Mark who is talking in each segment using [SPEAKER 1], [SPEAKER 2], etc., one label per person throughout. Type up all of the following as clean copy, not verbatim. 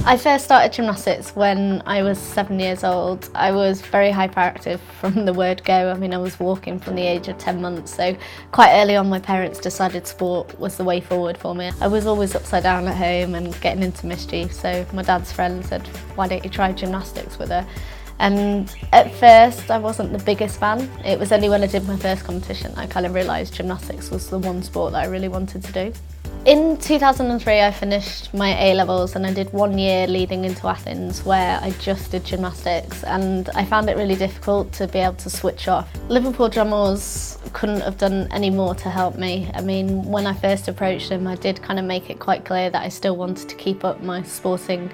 [SPEAKER 1] I first started gymnastics when I was 7 years old. I was very hyperactive from the word go. I mean, I was walking from the age of 10 months, so quite early on my parents decided sport was the way forward for me. I was always upside down at home and getting into mischief, so my dad's friend said, why don't you try gymnastics with her? And at first I wasn't the biggest fan. It was only when I did my first competition I kind of realised gymnastics was the one sport that I really wanted to do. In 2003 I finished my A-levels and I did 1 year leading into Athens where I just did gymnastics, and I found it really difficult to be able to switch off. Liverpool Drummers couldn't have done any more to help me. I mean, when I first approached them I did kind of make it quite clear that I still wanted to keep up my sporting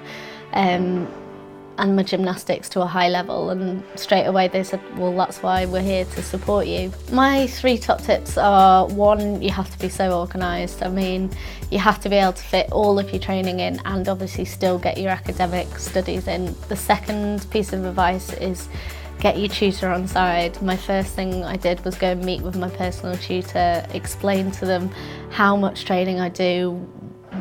[SPEAKER 1] and my gymnastics to a high level, and straight away they said, well, that's why we're here, to support you. My 3 top tips are: 1, you have to be so organised. I mean, you have to be able to fit all of your training in and obviously still get your academic studies in. The second piece of advice is get your tutor on side. My first thing I did was go and meet with my personal tutor, explain to them how much training I do,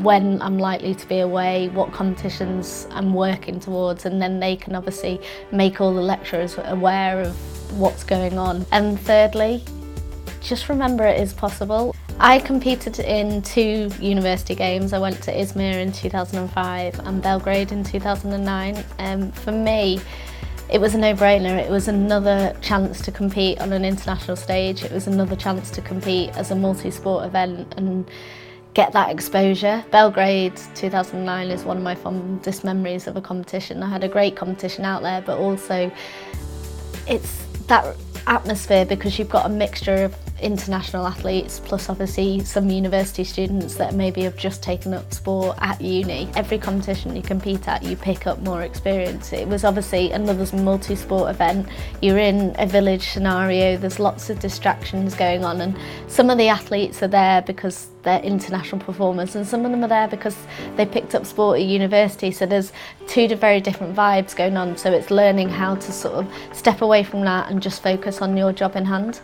[SPEAKER 1] when I'm likely to be away, what competitions I'm working towards, and then they can obviously make all the lecturers aware of what's going on. And thirdly, just remember it is possible. I competed in 2 university games. I went to Izmir in 2005 and Belgrade in 2009. For me, it was a no-brainer. It was another chance to compete on an international stage. It was another chance to compete as a multi-sport event and get that exposure. Belgrade 2009 is one of my fondest memories of a competition. I had a great competition out there, but also it's that atmosphere because you've got a mixture of international athletes plus obviously some university students that maybe have just taken up sport at uni. Every competition you compete at, you pick up more experience. It was obviously another multi-sport event. You're in a village scenario, there's lots of distractions going on, and some of the athletes are there because they're international performers and some of them are there because they picked up sport at university, so there's 2 very different vibes going on. So it's learning how to sort of step away from that and just focus on your job in hand.